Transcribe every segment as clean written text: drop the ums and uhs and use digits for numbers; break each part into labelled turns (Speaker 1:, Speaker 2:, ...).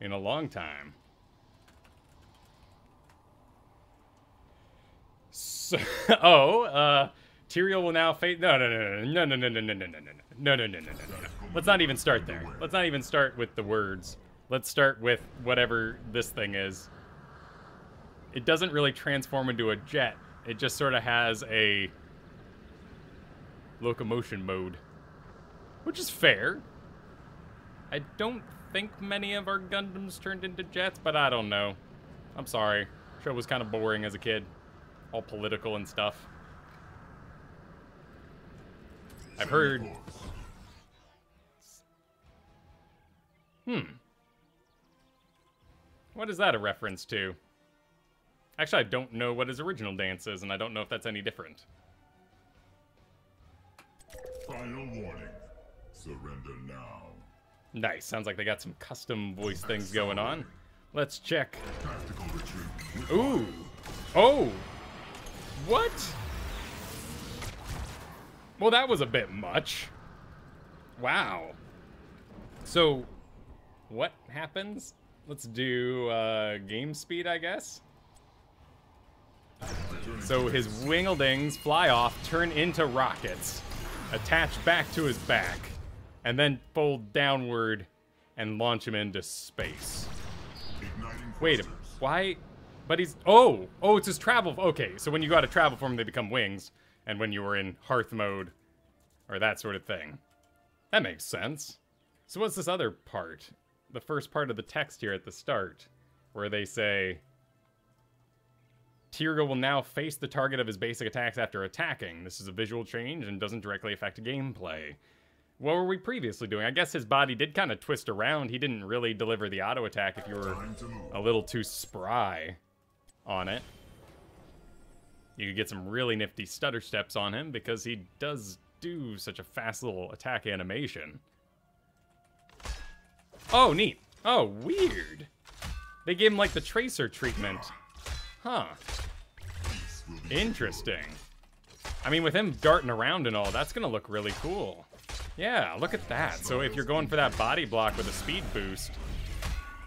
Speaker 1: in a long time. So, Tyrael will now face. No. Let's not even start there. Let's not even start with the words. Let's start with whatever this thing is. It doesn't really transform into a jet. It just sort of has a locomotion mode, which is fair. I don't think many of our Gundams turned into jets, but I don't know. I'm sorry. Show was kind of boring as a kid. All political and stuff. I've heard... What is that a reference to? Actually, I don't know what his original dance is, and I don't know if that's any different.
Speaker 2: Final warning. Surrender now.
Speaker 1: Nice. Sounds like they got some custom voice things going on. Let's check.
Speaker 2: Tactical retreat.
Speaker 1: Ooh. Oh. What? Well, that was a bit much. Wow. So, what happens? Let's do game speed, I guess. So his wingledings fly off, turn into rockets, attach back to his back, and then fold downward and launch him into space. Wait, why? But he's... Oh, it's his travel... Okay, so when you go out of travel form, they become wings. And when you were in hearth mode, or that sort of thing. That makes sense. So what's this other part? The first part of the text here at the start, where they say... Tyrael will now face the target of his basic attacks after attacking. This is a visual change and doesn't directly affect gameplay. What were we previously doing? I guess his body did kind of twist around. He didn't really deliver the auto attack if you were a little too spry on it. You could get some really nifty stutter steps on him because he does do such a fast little attack animation. Oh, neat. Oh, weird. They gave him like the tracer treatment. Huh. Interesting. I mean, with him darting around and all, that's gonna look really cool. Yeah, look at that. So if you're going for that body block with a speed boost,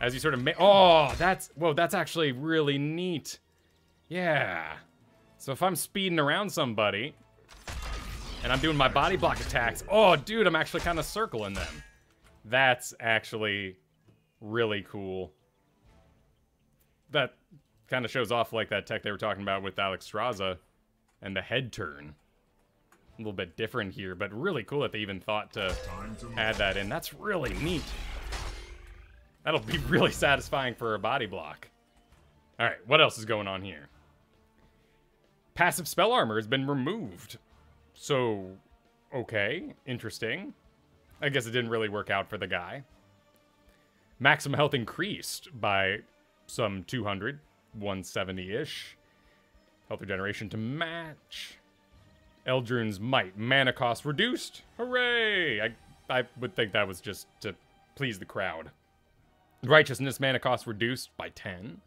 Speaker 1: as you sort of oh, that's actually really neat. Yeah. So if I'm speeding around somebody, and I'm doing my body block attacks, oh, dude, I'm actually kind of circling them. That's actually really cool. That kind of shows off like that tech they were talking about with Alex Straza and the head turn. A little bit different here, but really cool that they even thought to add that in. That's really neat. That'll be really satisfying for a body block. All right, what else is going on here? Passive spell armor has been removed. So, okay, interesting. I guess it didn't really work out for the guy. Maximum health increased by some 200, 170-ish. Health regeneration to match. Eldrun's Might. Mana cost reduced. Hooray! I would think that was just to please the crowd. Righteousness mana cost reduced by 10.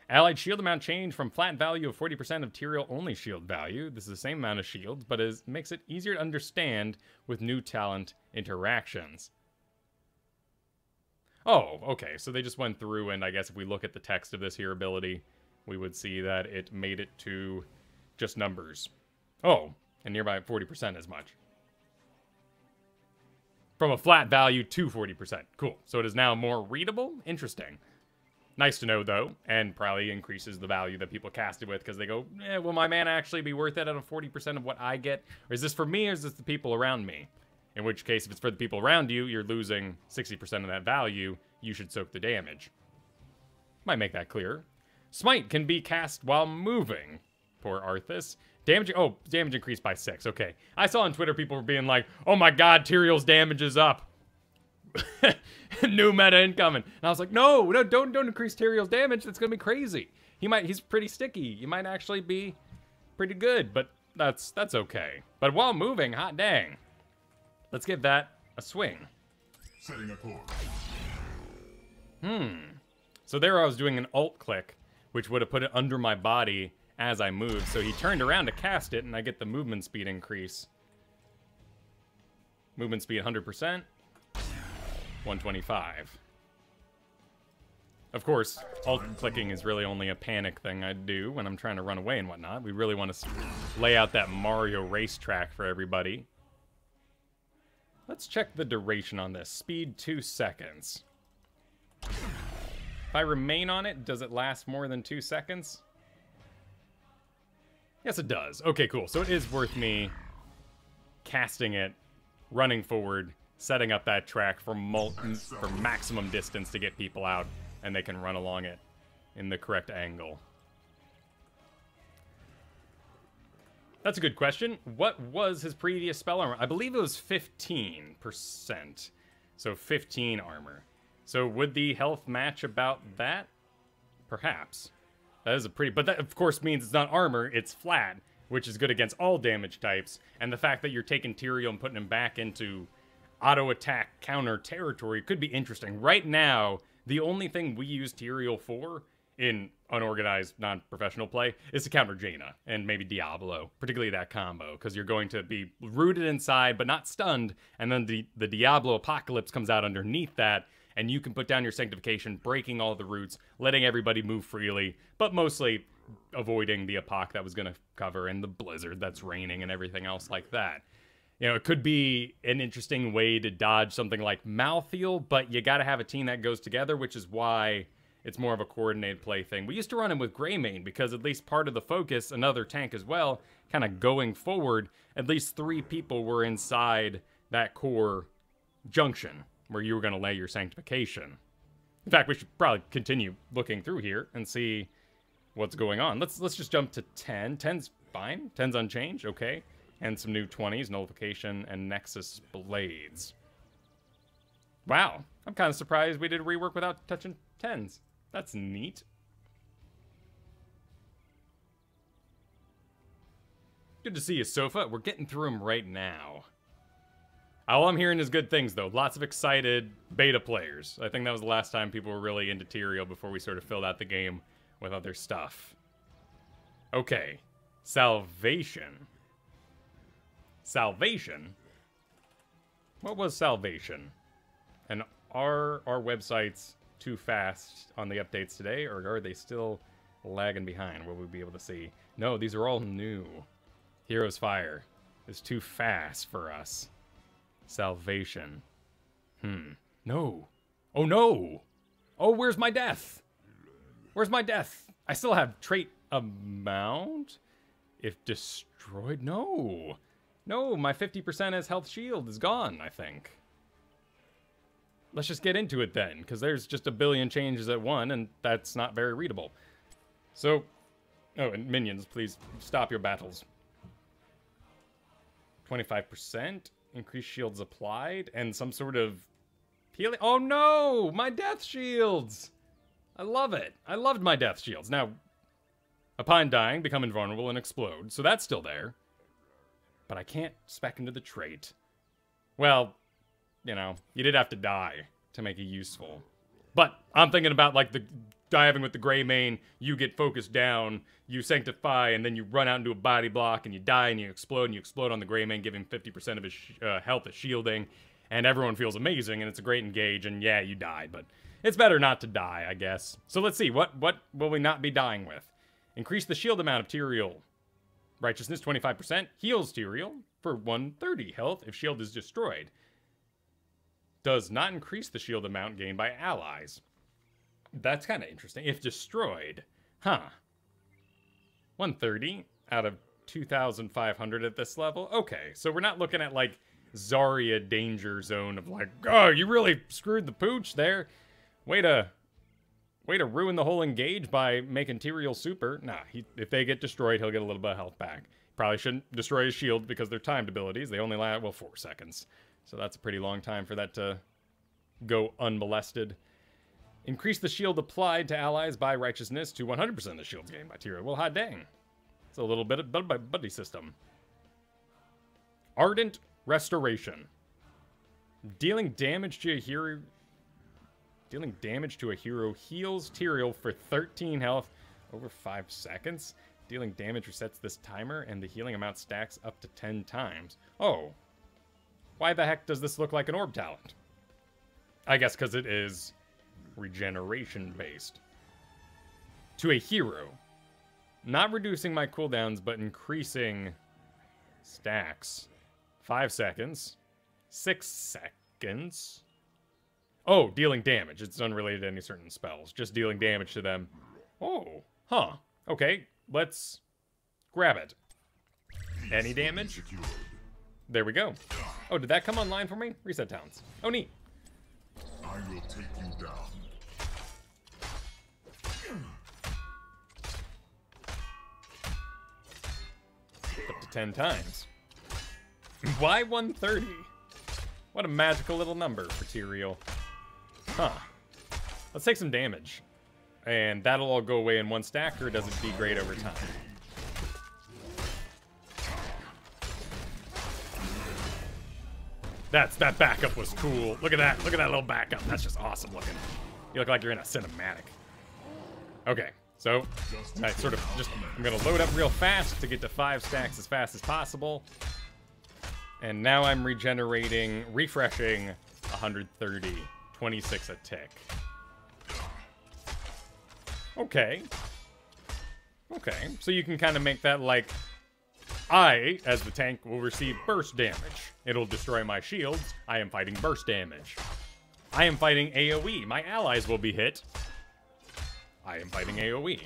Speaker 1: Allied shield amount changed from flat value of 40% of Tyrael only shield value. This is the same amount of shields, but makes it easier to understand with new talent interactions. Oh, okay. So they just went through, and I guess if we look at the text of this here ability, we would see that it made it to just numbers. Oh, and nearby 40% as much. From a flat value to 40%. Cool. So it is now more readable? Interesting. Nice to know, though, and probably increases the value that people cast it with, because they go, will my mana actually be worth it out of 40% of what I get? Or is this for me, or is this the people around me? In which case, if it's for the people around you, you're losing 60% of that value. You should soak the damage. Might make that clearer. Smite can be cast while moving. Poor Arthas. Damage increased by 6. Okay. I saw on Twitter people were being like, oh my god, Tyrael's damage is up. New meta incoming. And I was like, no, don't increase Tyrael's damage. That's gonna be crazy. He's pretty sticky. He might actually be pretty good, but that's okay. But while moving, hot dang. Let's give that a swing.
Speaker 2: Setting a course.
Speaker 1: So there I was doing an alt click, which would have put it under my body as I moved. So he turned around to cast it, and I get the movement speed increase. Movement speed 100%. 125. Of course, alt-clicking is really only a panic thing I do when I'm trying to run away and whatnot. We really want to lay out that Mario racetrack for everybody. Let's check the duration on this. Speed 2 seconds. If I remain on it, does it last more than 2 seconds? Yes, it does. Okay, cool. So it is worth me casting it, running forward, setting up that track for maximum distance to get people out, and they can run along it in the correct angle. That's a good question. What was his previous spell armor? I believe it was 15%. So 15 armor. So would the health match about that? Perhaps. That is a pretty... But that, of course, means it's not armor, it's flat, which is good against all damage types. And the fact that you're taking Tyrael and putting him back into auto-attack counter territory could be interesting. Right now, the only thing we use Tyrael for in unorganized, non-professional play is to counter Jaina and maybe Diablo, particularly that combo, because you're going to be rooted inside but not stunned, and then the Diablo Apocalypse comes out underneath that, and you can put down your Sanctification, breaking all the roots, letting everybody move freely, but mostly avoiding the Apoc that was going to cover and the Blizzard that's raining and everything else like that. You know, it could be an interesting way to dodge something like Malthael, but you got to have a team that goes together, which is why it's more of a coordinated play thing. We used to run him with Greymane because at least part of the focus, another tank as well, kind of going forward, at least 3 people were inside that core junction where you were going to lay your Sanctification. In fact, we should probably continue looking through here and see what's going on. Let's just jump to 10. 10's fine. 10's unchanged. Okay. And some new 20s, Nullification, and Nexus Blades. Wow. I'm kind of surprised we did rework without touching 10s. That's neat. Good to see you, Sofa. We're getting through them right now. All I'm hearing is good things, though. Lots of excited beta players. I think that was the last time people were really into Tyrael before we sort of filled out the game with other stuff. Okay. Salvation. Salvation? What was Salvation? And are our websites too fast on the updates today, or are they still lagging behind? Will we be able to see? No, these are all new. Heroes Fire is too fast for us. Salvation. No. Oh, no! Oh, where's my death? Where's my death? I still have trait amount? If destroyed? No. No, my 50% as health shield is gone, I think. Let's just get into it then, because there's just a billion changes at one, and that's not very readable. So, oh, and minions, please stop your battles. 25%, increased shields applied, and some sort of healing. Oh no, my death shields! I love it. I loved my death shields. Now, upon dying, become invulnerable and explode, so that's still there. But I can't spec into the trait. Well, you know, you did have to die to make it useful. But I'm thinking about, like, the diving with the Greymane, you get focused down, you sanctify, and then you run out into a body block, and you die, and you explode on the Greymane, giving 50% of his health as shielding, and everyone feels amazing, and it's a great engage, and yeah, you died, but it's better not to die, I guess. So let's see, what will we not be dying with? Increase the shield amount of Tyrael. Righteousness, 25%. Heals Tyrael for 130 health if shield is destroyed. Does not increase the shield amount gained by allies. That's kind of interesting. If destroyed. Huh. 130 out of 2,500 at this level. Okay, so we're not looking at, like, Zarya danger zone of, like, oh, you really screwed the pooch there. Way to ruin the whole engage by making Tyrael super. Nah, if they get destroyed, he'll get a little bit of health back. Probably shouldn't destroy his shield because they're timed abilities. They only last, well, 4 seconds. So that's a pretty long time for that to go unmolested. Increase the shield applied to allies by righteousness to 100% of the shields gained by Tyrael. Well, hot dang. It's a little bit of buddy system. Ardent Restoration. Dealing damage to a hero heals Tyrael for 13 health over 5 seconds. Dealing damage resets this timer, and the healing amount stacks up to 10 times. Oh. Why the heck does this look like an orb talent? I guess because it is regeneration based. To a hero. Not reducing my cooldowns, but increasing stacks. 5 seconds. 6 seconds. Oh, dealing damage. It's unrelated to any certain spells. Just dealing damage to them. Oh, huh. Okay, let's grab it. Any damage? There we go. Oh, did that come online for me? Reset towns. Oh, neat.
Speaker 2: I will take you down.
Speaker 1: Up to 10 times. Why 130? What a magical little number for Tyrael. Huh. Let's take some damage. And that'll all go away in one stack, or does it degrade over time? That backup was cool. Look at that. Look at that little backup. That's just awesome looking. You look like you're in a cinematic. Okay, so I sort of just, I'm gonna load up real fast to get to 5 stacks as fast as possible. And now I'm regenerating, refreshing 130, 26 a tick. Okay. Okay, so you can kind of make that like, I, as the tank, will receive burst damage. It'll destroy my shields. I am fighting burst damage. I am fighting AoE. My allies will be hit. I am fighting AoE.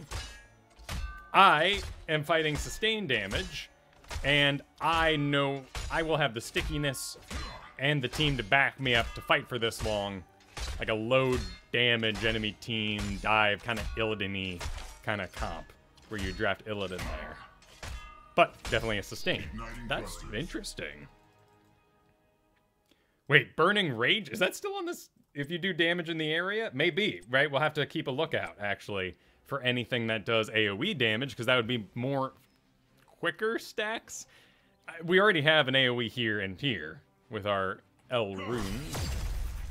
Speaker 1: I am fighting sustained damage. And I know I will have the stickiness and the team to back me up to fight for this long. Like a low damage enemy team dive, kind of Illidan-y kind of comp. Where you draft Illidan there. But definitely a sustain. That's interesting. Wait, Burning Rage? Is that still on this? If you do damage in the area? Maybe, right? We'll have to keep a lookout, actually, for anything that does AoE damage, because that would be more quicker stacks. We already have an AoE here and here with our L runes.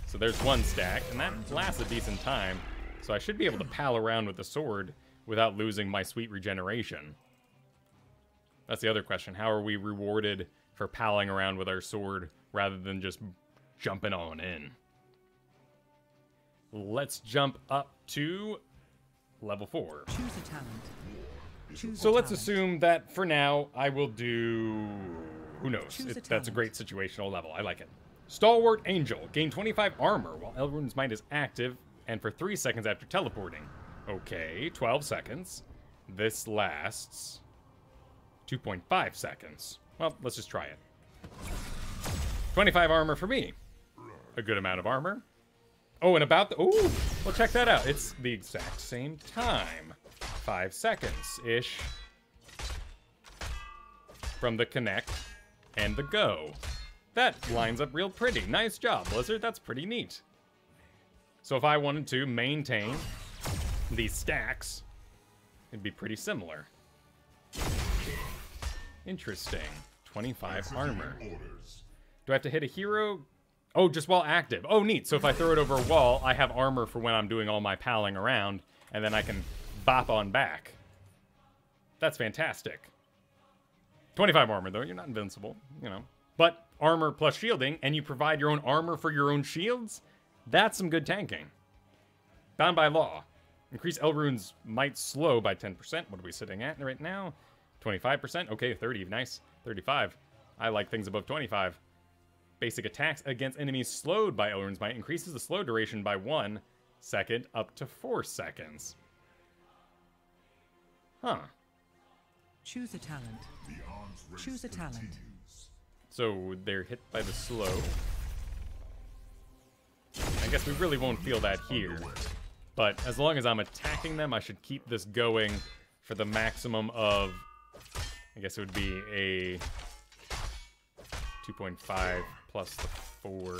Speaker 1: So there's 1 stack, and that lasts a decent time. So I should be able to pal around with the sword without losing my sweet regeneration. That's the other question. How are we rewarded for palling around with our sword rather than just jumping on in? Let's jump up to level 4.
Speaker 3: Choose a talent.
Speaker 1: So let's assume that for now I will do... Who knows? That's a great situational level. I like it. Stalwart Angel. Gain 25 armor while Elrund's Might is active and for 3 seconds after teleporting. Okay, 12 seconds. This lasts 2.5 seconds. Well, let's just try it. 25 armor for me. A good amount of armor. Oh, and about the... Ooh, well, check that out. It's the exact same time. 5 seconds-ish. From the connect and the go. That lines up real pretty. Nice job, Blizzard. That's pretty neat. So if I wanted to maintain these stacks, it'd be pretty similar. Interesting. 25 armor. Do I have to hit a hero? Oh, just while active. Oh, neat. So if I throw it over a wall, I have armor for when I'm doing all my palling around, and then I can bop on back. That's fantastic. 25 armor, though. You're not invincible, you know. But armor plus shielding, and you provide your own armor for your own shields? That's some good tanking. Bound by law. Increase Elrund's might slow by 10%. What are we sitting at right now? 25%? Okay, 30. Nice. 35. I like things above 25. Basic attacks against enemies slowed by Elrund's might increases the slow duration by 1 second up to 4 seconds. Huh.
Speaker 3: Choose a talent. Choose a talent.
Speaker 1: So they're hit by the slow. I guess we really won't feel that here. But as long as I'm attacking them, I should keep this going for the maximum of... I guess it would be a 2.5 plus the 4.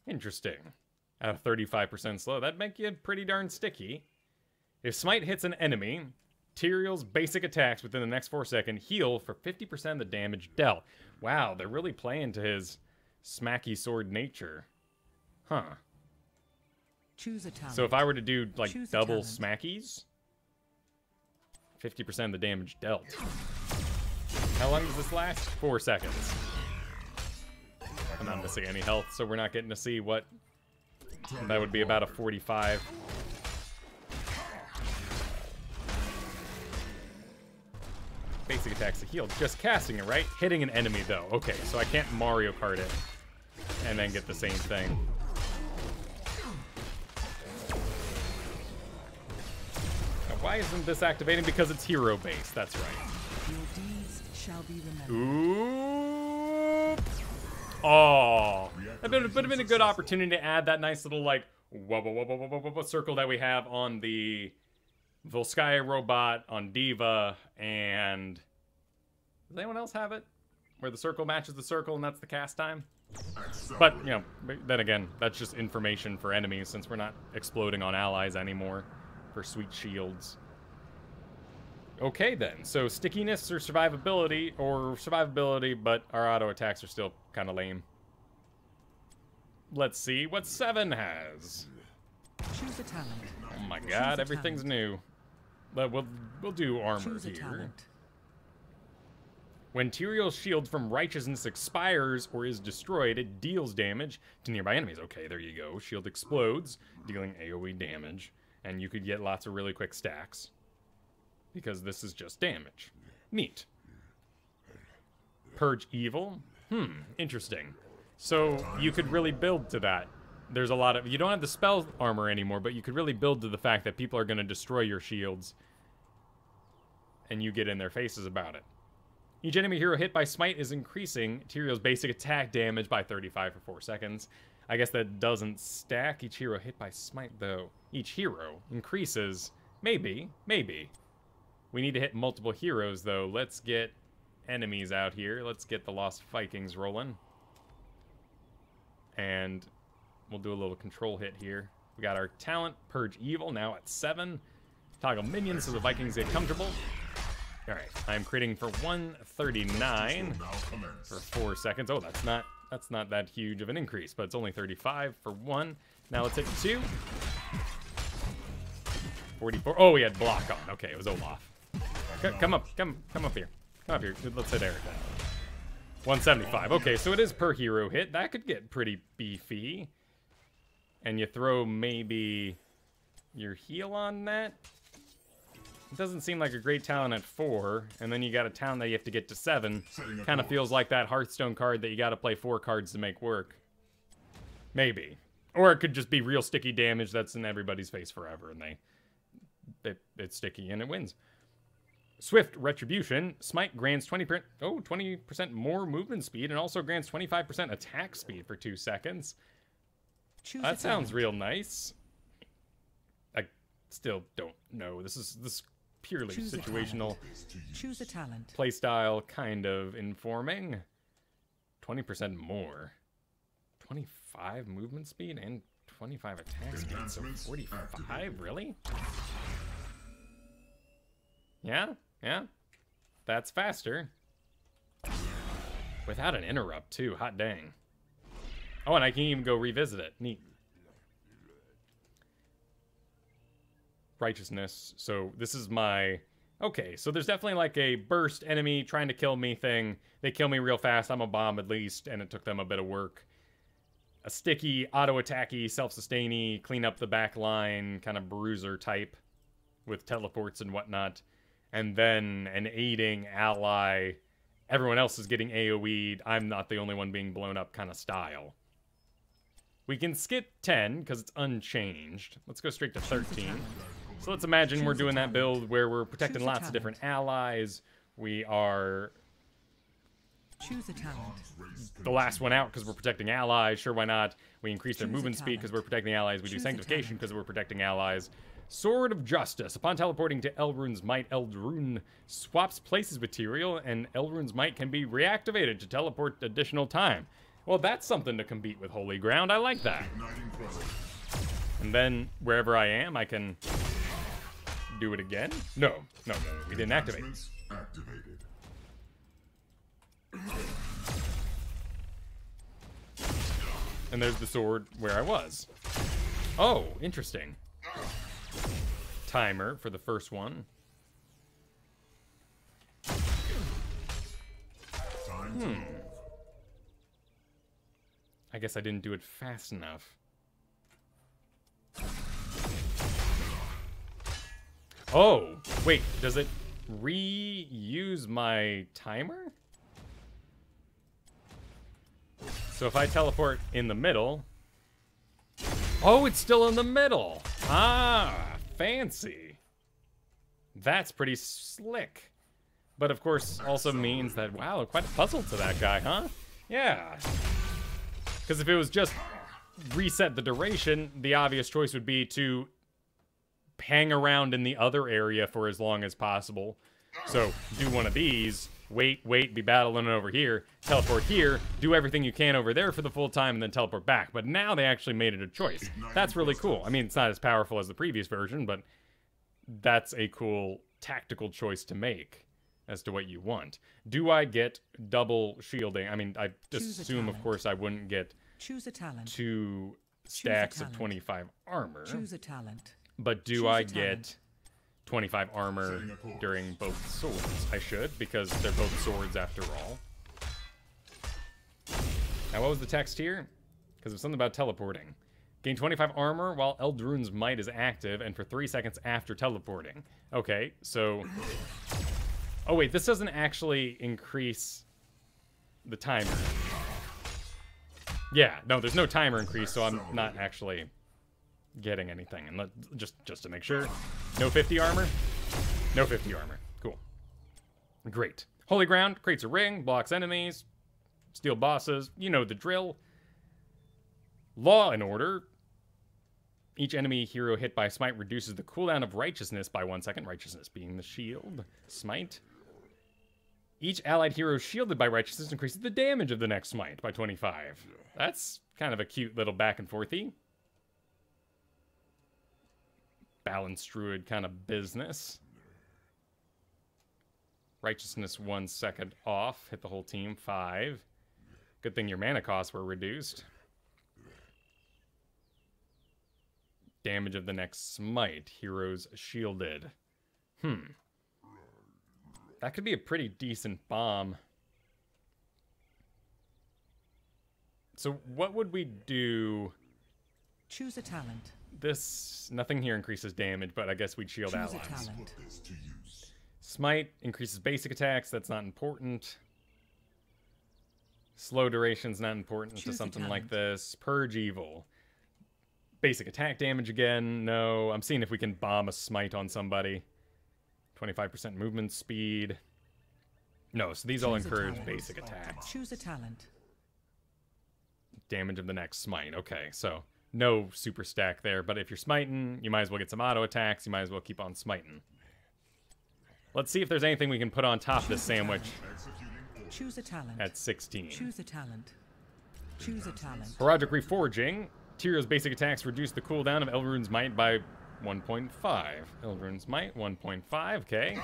Speaker 1: Interesting. At a 35% slow, that'd make you pretty darn sticky. If Smite hits an enemy, Tyrael's basic attacks within the next 4 seconds heal for 50% of the damage dealt. Wow, they're really playing to his smacky sword nature. Huh.
Speaker 3: Choose a talent.
Speaker 1: So if I were to do, like, double smackies, 50% of the damage dealt. How long does this last? 4 seconds. I'm not missing any health, so we're not getting to see what That would be about a 45. Basic attack's a heal. Just casting it, right? Hitting an enemy, though. Okay, so I can't Mario Kart it and then get the same thing. Now, why isn't this activating? Because it's hero-based. That's right.
Speaker 3: Your deeds shall be remembered.
Speaker 1: Ooh. Oh. That would have been a good opportunity to add that nice little, like, circle that we have on the Volskaya robot, on Diva, and does anyone else have it? Where the circle matches the circle and that's the cast time? But, you know, then again, that's just information for enemies since we're not exploding on allies anymore for sweet shields. Okay then, so stickiness or survivability, but our auto attacks are still kind of lame. Let's see what 7 has.
Speaker 3: Choose a talent.
Speaker 1: Oh my god, everything's new. But we'll do armor
Speaker 3: Choose a
Speaker 1: here.
Speaker 3: talent.
Speaker 1: When Tyrael's shield from righteousness expires or is destroyed, it deals damage to nearby enemies. Okay, there you go. Shield explodes, dealing AoE damage. And you could get lots of really quick stacks. Because this is just damage. Neat. Purge evil? Interesting. So you could really build to that. There's a lot of... You don't have the spell armor anymore, but you could really build to the fact that people are going to destroy your shields. And you get in their faces about it. Each enemy hero hit by Smite is increasing Tyrael's basic attack damage by 35 for 4 seconds. I guess that doesn't stack. Each hero hit by Smite, though. Each hero increases. Maybe. We need to hit multiple heroes, though. Let's get enemies out here. Let's get the Lost Vikings rolling. And we'll do a little control hit here. We got our talent, Purge Evil, now at 7. Toggle minions so the Vikings get comfortable. Alright, I'm critting for 139 for 4 seconds. Oh, that's not that huge of an increase, but it's only 35 for 1. Now let's hit 2. 44. Oh, we had block on. Okay, it was Olaf. Come up here. Come up here. Let's hit Eric then. 175. Okay, so it is per hero hit. That could get pretty beefy. And you throw maybe your heal on that. It doesn't seem like a great talent at 4, and then you got a talent that you have to get to 7. Kind of feels like that Hearthstone card that you got to play 4 cards to make work. Maybe. Or it could just be real sticky damage that's in everybody's face forever, and it's sticky and it wins. Swift Retribution. Smite grants 20% more movement speed and also grants 25% attack speed for 2 seconds. That sounds real nice. I still don't know. This is purely situational.
Speaker 3: Choose a talent.
Speaker 1: Playstyle kind of informing. 20% more. 25 movement speed and 25 attack speed. So 45? Really? Yeah. That's faster. Without an interrupt, too. Hot dang. Oh, and I can even go revisit it. Neat. Righteousness. So this is my... Okay, so there's definitely like a burst enemy trying to kill me thing. They kill me real fast. I'm a bomb at least, and it took them a bit of work. A sticky, auto-attacky, self-sustainy, clean up the back line, kind of bruiser type with teleports and whatnot. And then an aiding ally. Everyone else is getting AoE'd. I'm not the only one being blown up kind of style. We can skip 10 because it's unchanged. Let's go straight to 13. So let's imagine we're doing that build where we're protecting lots of different allies. We are
Speaker 3: Choose a talent.
Speaker 1: the last one out because we're protecting allies. Sure, why not? We increase their movement speed because we're protecting allies. We do sanctification because we're protecting allies. Sword of Justice. Upon teleporting to Elrune's Might, Elrune swaps places with Tyrael, and Elrune's Might can be reactivated to teleport additional time. Well, that's something to compete with Holy Ground. I like that. And then, wherever I am, I can do it again? No, we didn't activate. And there's the sword where I was. Oh, interesting. Timer for the first one. I guess I didn't do it fast enough. Oh, wait, does it reuse my timer? So if I teleport in the middle... Oh, it's still in the middle. Ah, fancy. That's pretty slick. But of course also means that, wow, quite a puzzle to that guy, huh? Yeah. Because if it was just reset the duration, the obvious choice would be to hang around in the other area for as long as possible. So do one of these, wait, be battling over here, teleport here, do everything you can over there for the full time, and then teleport back. But now they actually made it a choice. That's really cool. I mean, it's not as powerful as the previous version, but that's a cool tactical choice to make as to what you want. Do I get double shielding? I mean, I just assume, of course, I wouldn't get
Speaker 3: Choose a talent.
Speaker 1: 2 stacks of 25 armor.
Speaker 3: Choose a talent.
Speaker 1: But do I get 25 armor during both swords? I should, because they're both swords after all. Now, what was the text here? Because it was something about teleporting. Gain 25 armor while Eldrun's Might is active and for 3 seconds after teleporting. Okay, so... Oh wait, this doesn't actually increase the timer. Yeah, no, there's no timer increase, so I'm not actually getting anything. And just to make sure, no 50 armor? No 50 armor. Cool. Great. Holy Ground creates a ring, blocks enemies, steal bosses. You know the drill. Law and Order. Each enemy hero hit by Smite reduces the cooldown of Righteousness by 1 second. Righteousness being the shield. Smite. Each allied hero shielded by Righteousness increases the damage of the next Smite by 25. That's kind of a cute little back and forthy. Balanced druid kind of business. Righteousness 1 second off. Hit the whole team. 5. Good thing your mana costs were reduced. Damage of the next smite. Heroes shielded. That could be a pretty decent bomb. So what would we do?
Speaker 3: Choose a talent.
Speaker 1: This, nothing here increases damage, but I guess we'd shield
Speaker 3: Choose
Speaker 1: allies.
Speaker 3: a talent.
Speaker 1: Smite increases basic attacks. That's not important. Slow duration's not important to
Speaker 3: Choose a
Speaker 1: something like
Speaker 3: talent.
Speaker 1: this. Purge evil. Basic attack damage again. No. I'm seeing if we can bomb a smite on somebody. 25% movement speed. No, so these all
Speaker 3: Choose a
Speaker 1: encourage
Speaker 3: talent.
Speaker 1: basic attacks.
Speaker 3: Choose a talent.
Speaker 1: Damage of the next smite. Okay, so no super stack there, but if you're smiting, you might as well get some auto attacks. You might as well keep on smiting. Let's see if there's anything we can put on top of this sandwich
Speaker 3: Choose a talent.
Speaker 1: at 16.
Speaker 3: Choose a talent. Choose a talent.
Speaker 1: Herodic Reforging. Tyrion's basic attacks reduce the cooldown of Elrune's Might by 1.5. Elrune's Might, 1.5, okay.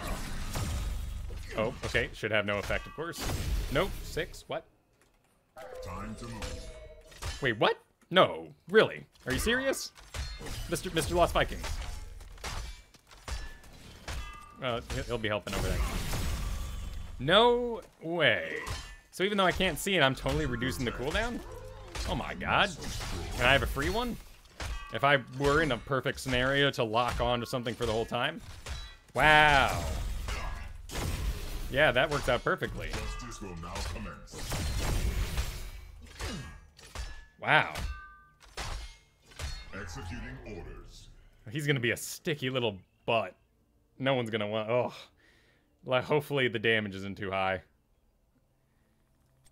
Speaker 1: Oh, okay, should have no effect, of course. Nope, 6, what?
Speaker 2: Time to move.
Speaker 1: Wait, what? No, really? Are you serious? Mr. Lost Vikings. Well, he'll be helping over there. No way. So even though I can't see it, I'm totally reducing the cooldown? Oh my god. Can I have a free one? If I were in a perfect scenario to lock on to something for the whole time? Wow. Yeah, that works out perfectly.
Speaker 2: Justice will now commence.
Speaker 1: Wow.
Speaker 2: Executing orders.
Speaker 1: He's gonna be a sticky little butt. No one's gonna want. Oh, like, hopefully the damage isn't too high.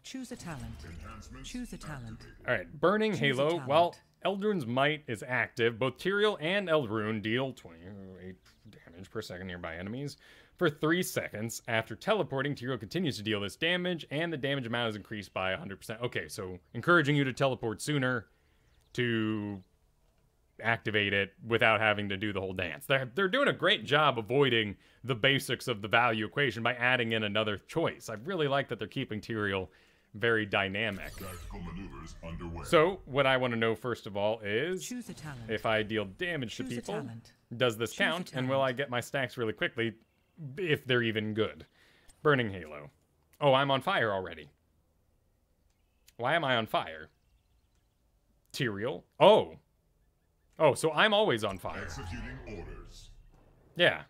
Speaker 3: Choose a talent.
Speaker 2: Enhancements
Speaker 3: Choose a talent.
Speaker 1: All right, Burning
Speaker 3: Choose a
Speaker 1: Halo.
Speaker 3: talent.
Speaker 1: Well, Eldrune's Might is active. Both Tyrael and Eldrune deal 28 damage per second nearby enemies for 3 seconds. After teleporting, Tyrael continues to deal this damage, and the damage amount is increased by 100%. Okay, so encouraging you to teleport sooner to activate it without having to do the whole dance. They're doing a great job avoiding the basics of the value equation by adding in another choice. I really like that they're keeping Tyrael very dynamic.
Speaker 2: tactical maneuvers underway.
Speaker 1: So, what I want to know first of all is,
Speaker 3: Choose a talent.
Speaker 1: if I deal damage
Speaker 3: Choose
Speaker 1: to
Speaker 3: a
Speaker 1: people,
Speaker 3: talent.
Speaker 1: does this
Speaker 3: Choose a
Speaker 1: count, and will I
Speaker 3: talent.
Speaker 1: get my stacks really quickly, if they're even good? Burning Halo. Oh, I'm on fire already. Why am I on fire? Tyrael. Oh, so I'm always on fire.
Speaker 2: Executing orders.
Speaker 1: Yeah.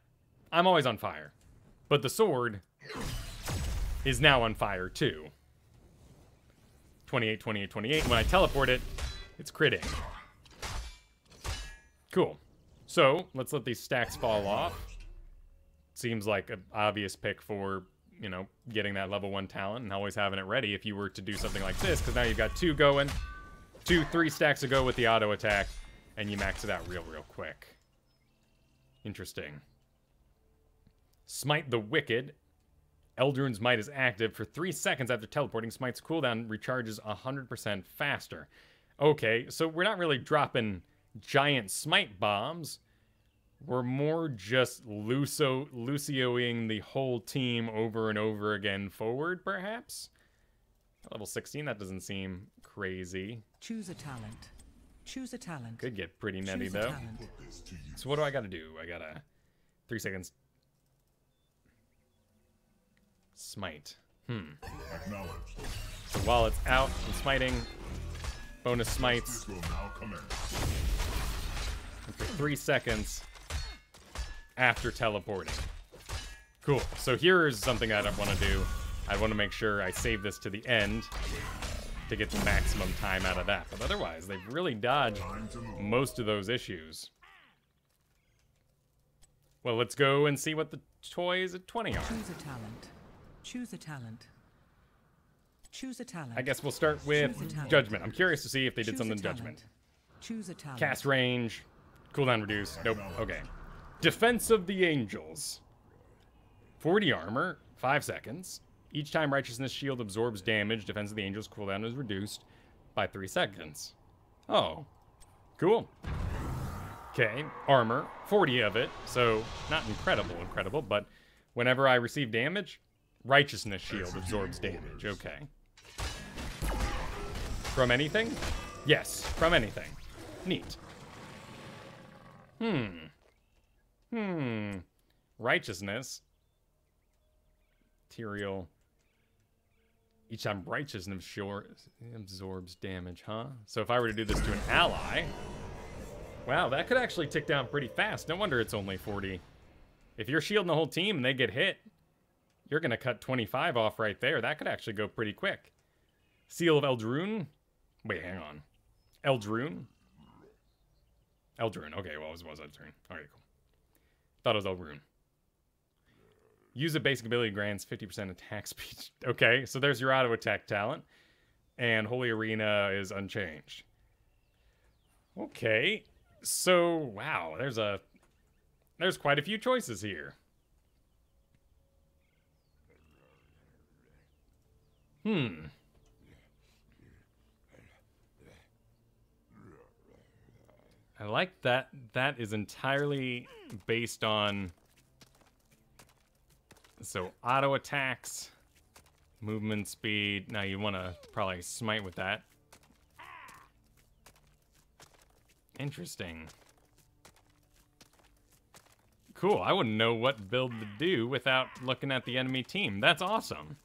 Speaker 1: I'm always on fire. But the sword is now on fire too. 28, 28, 28. When I teleport it, it's critting. Cool. So, let's let these stacks fall off. Seems like an obvious pick for, you know, getting that level 1 talent and always having it ready if you were to do something like this, because now you've got 2 going, 3 stacks to go with the auto attack, and you max it out real quick. Interesting. Smite the Wicked. Eldrune's Might is active for 3 seconds after teleporting. Smite's cooldown recharges 100% faster. Okay, so we're not really dropping giant smite bombs. We're more just Lucioing the whole team over and over again forward, perhaps? Level 16, that doesn't seem crazy.
Speaker 3: Choose a talent. Choose a talent.
Speaker 1: Could get pretty nutty,
Speaker 3: Choose a
Speaker 1: though.
Speaker 3: talent.
Speaker 1: So what do I gotta do? I gotta... 3 seconds. Smite.
Speaker 2: Acknowledged.
Speaker 1: So while it's out and smiting, bonus smites
Speaker 2: This will now commence.
Speaker 1: for 3 seconds after teleporting. Cool. So here's something I don't want to do. I want to make sure I save this to the end to get the maximum time out of that. But otherwise, they've really dodged most of those issues. Well, let's go and see what the toys at 20 are.
Speaker 3: Choose a talent. Choose a talent. Choose a talent.
Speaker 1: I guess we'll start with
Speaker 3: Choose a talent.
Speaker 1: Judgment. I'm curious to see if they did
Speaker 3: Choose
Speaker 1: something
Speaker 3: a
Speaker 1: in
Speaker 3: talent.
Speaker 1: Judgment.
Speaker 3: Choose a talent.
Speaker 1: Cast range. Cooldown reduced. Nope. Okay. Defense of the Angels. 40 armor. 5 seconds. Each time Righteousness Shield absorbs damage, Defense of the Angels cooldown is reduced by 3 seconds. Oh. Cool. Okay. Armor. 40 of it. So, not incredible, but whenever I receive damage, Righteousness Shield absorbs damage. Okay. From anything? Yes, from anything. Neat. Righteousness. Tyrael. Each time Righteousness Shield absorbs damage, huh? So if I were to do this to an ally... Wow, that could actually tick down pretty fast. No wonder it's only 40. If you're shielding the whole team and they get hit, you're going to cut 25 off right there. That could actually go pretty quick. Seal of Eldrune. Wait, hang on. Eldrune. Okay, well, it was Eldrune. Alright, cool. Thought it was Eldrune. Use a basic ability grants 50% attack speed. Okay, so there's your auto attack talent. And Holy Arena is unchanged. Okay. So, wow, there's quite a few choices here. I like that. That is entirely based on... So, auto attacks, movement speed. Now, you want to probably smite with that. Interesting. Cool. I wouldn't know what build to do without looking at the enemy team. That's awesome.